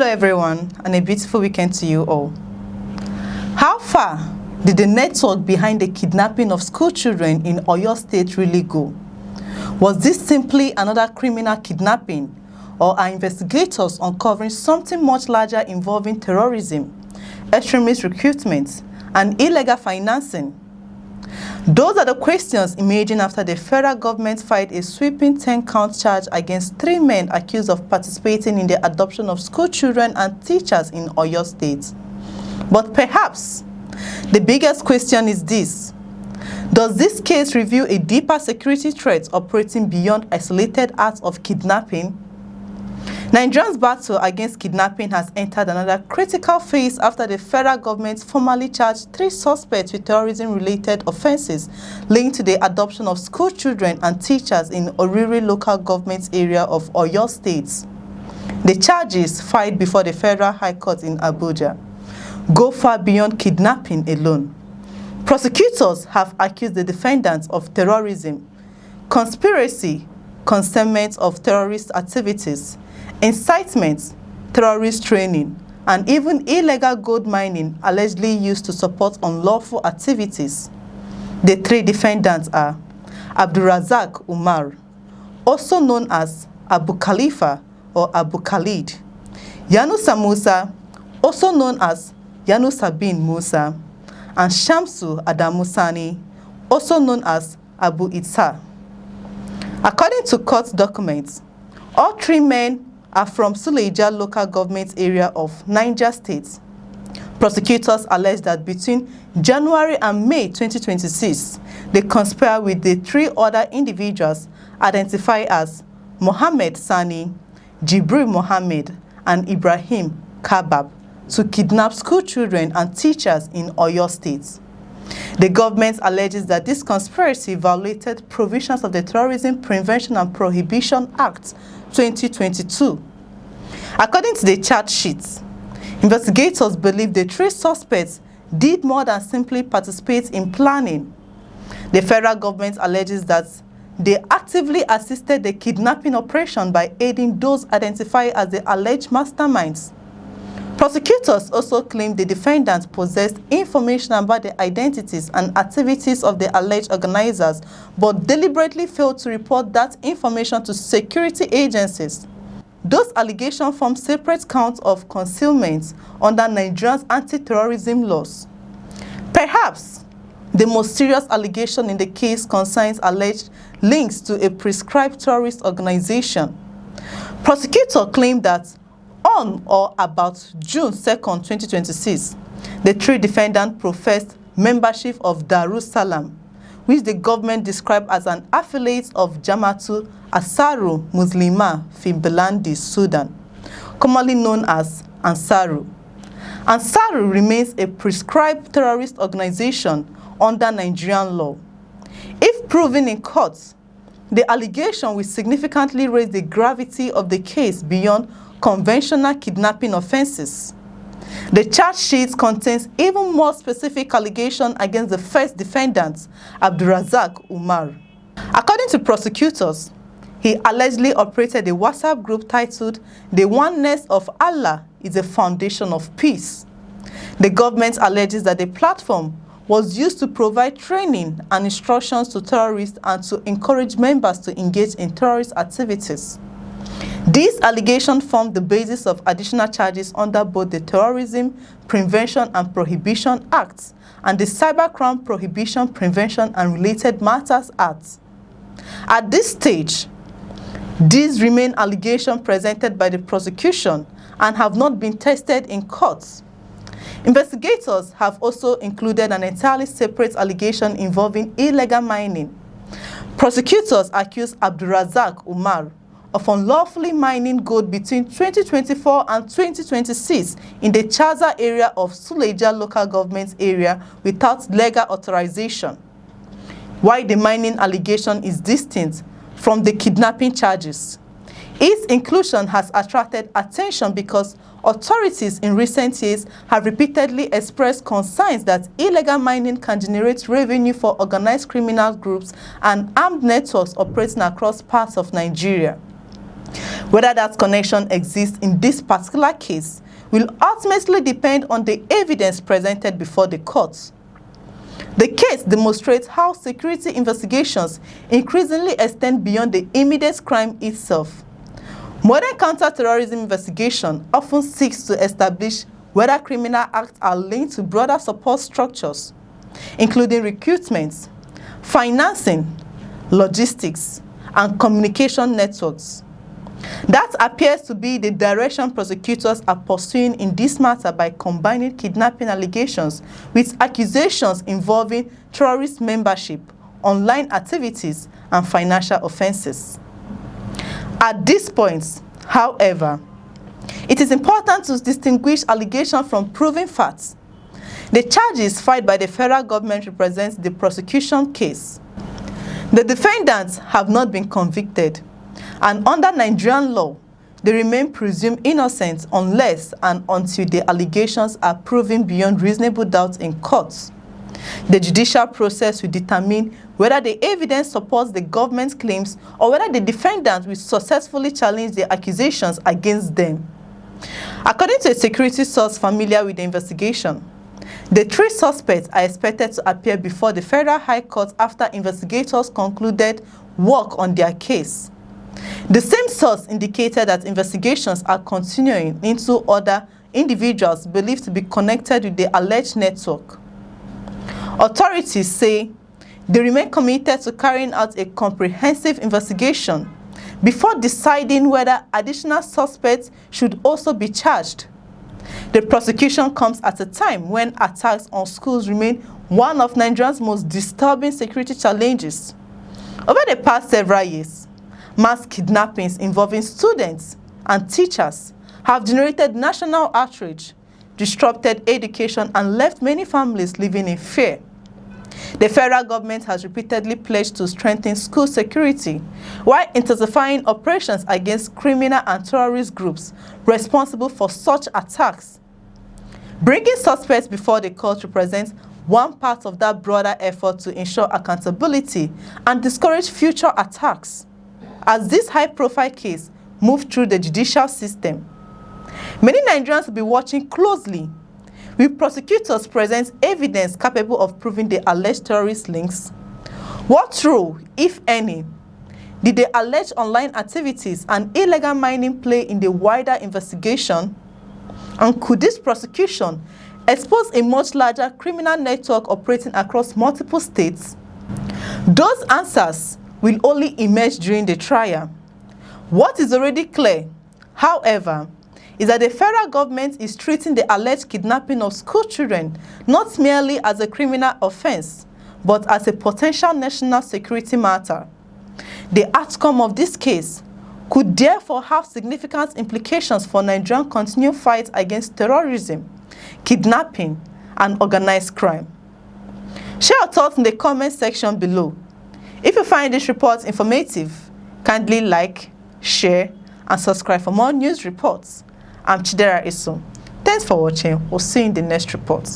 Hello everyone, and a beautiful weekend to you all. How far did the network behind the kidnapping of school children in Oyo State really go? Was this simply another criminal kidnapping, or are investigators uncovering something much larger involving terrorism, extremist recruitment, and illegal financing? Those are the questions emerging after the federal government filed a sweeping 10-count charge against 3 men accused of participating in the adoption of school children and teachers in Oyo State. But perhaps the biggest question is this: does this case reveal a deeper security threat operating beyond isolated acts of kidnapping? Nigeria's battle against kidnapping has entered another critical phase after the federal government formally charged 3 suspects with terrorism-related offenses linked to the adoption of school children and teachers in Oriri local government area of Oyo State. The charges filed before the Federal High Court in Abuja go far beyond kidnapping alone. Prosecutors have accused the defendants of terrorism, conspiracy, concealment of terrorist activities, incitement, terrorist training, and even illegal gold mining allegedly used to support unlawful activities. The 3 defendants are Abdulrazak Umar, also known as Abu Khalifa or Abu Khalid; Yanusa Musa, also known as Yanusa bin Musa; and Shamsu Adamu Sani, also known as Abu Itsa. According to court documents, all 3 men are from Suleja local government area of Niger State. Prosecutors allege that between January and May 2026, they conspired with the 3 other individuals identified as Mohammed Sani, Jibril Mohammed, and Ibrahim Kabab to kidnap school children and teachers in Oyo State. The government alleges that this conspiracy violated provisions of the Terrorism Prevention and Prohibition Act 2022. According to the charge sheets, investigators believe the 3 suspects did more than simply participate in planning. The federal government alleges that they actively assisted the kidnapping operation by aiding those identified as the alleged masterminds. Prosecutors also claim the defendants possessed information about the identities and activities of the alleged organizers, but deliberately failed to report that information to security agencies. Those allegations form separate counts of concealment under Nigeria's anti-terrorism laws. Perhaps the most serious allegation in the case concerns alleged links to a prescribed terrorist organization. Prosecutors claim that on or about June 2, 2026, the 3 defendants professed membership of Darussalam, which the government described as an affiliate of Jamaatul Ansaru Muslima fi Biladi Sudan, commonly known as Ansaru. Ansaru remains a prescribed terrorist organization under Nigerian law. If proven in court, the allegation will significantly raise the gravity of the case beyond conventional kidnapping offenses. The charge sheet contains even more specific allegations against the first defendant, Abdulrazak Umar. According to prosecutors, he allegedly operated a WhatsApp group titled "The Oneness of Allah is a Foundation of Peace." The government alleges that the platform was used to provide training and instructions to terrorists and to encourage members to engage in terrorist activities. These allegations form the basis of additional charges under both the Terrorism Prevention and Prohibition Act and the Cybercrime Prohibition, Prevention and Related Matters Act. At this stage, these remain allegations presented by the prosecution and have not been tested in court. Investigators have also included an entirely separate allegation involving illegal mining. Prosecutors accuse Abdulrazak Umar of unlawfully mining gold between 2024 and 2026 in the Chaza area of Suleja local government area without legal authorization. While the mining allegation is distinct from the kidnapping charges, its inclusion has attracted attention because authorities in recent years have repeatedly expressed concerns that illegal mining can generate revenue for organized criminal groups and armed networks operating across parts of Nigeria. Whether that connection exists in this particular case will ultimately depend on the evidence presented before the court. The case demonstrates how security investigations increasingly extend beyond the immediate crime itself. Modern counter-terrorism investigation often seeks to establish whether criminal acts are linked to broader support structures, including recruitment, financing, logistics, and communication networks. That appears to be the direction prosecutors are pursuing in this matter by combining kidnapping allegations with accusations involving terrorist membership, online activities, and financial offenses. At this point, however, it is important to distinguish allegations from proven facts. The charges filed by the federal government represent the prosecution case. The defendants have not been convicted, and under Nigerian law, they remain presumed innocent unless and until the allegations are proven beyond reasonable doubt in court. The judicial process will determine whether the evidence supports the government's claims or whether the defendants will successfully challenge the accusations against them. According to a security source familiar with the investigation, the 3 suspects are expected to appear before the Federal High Court after investigators concluded work on their case. The same source indicated that investigations are continuing into other individuals believed to be connected with the alleged network. Authorities say they remain committed to carrying out a comprehensive investigation before deciding whether additional suspects should also be charged. The prosecution comes at a time when attacks on schools remain one of Nigeria's most disturbing security challenges. Over the past several years, mass kidnappings involving students and teachers have generated national outrage, disrupted education, and left many families living in fear. The federal government has repeatedly pledged to strengthen school security while intensifying operations against criminal and terrorist groups responsible for such attacks. Bringing suspects before the court represents one part of that broader effort to ensure accountability and discourage future attacks. As this high-profile case moves through the judicial system, many Nigerians will be watching closely. Will prosecutors present evidence capable of proving the alleged terrorist links? What role, if any, did the alleged online activities and illegal mining play in the wider investigation? And could this prosecution expose a much larger criminal network operating across multiple states? Those answers will only emerge during the trial. What is already clear, however, is that the federal government is treating the alleged kidnapping of school children not merely as a criminal offense, but as a potential national security matter. The outcome of this case could therefore have significant implications for Nigeria's continued fight against terrorism, kidnapping, and organized crime. Share your thoughts in the comment section below. If you find this report informative, kindly like, share, and subscribe for more news reports. I'm Chidera Isu. Thanks for watching. We'll see you in the next report.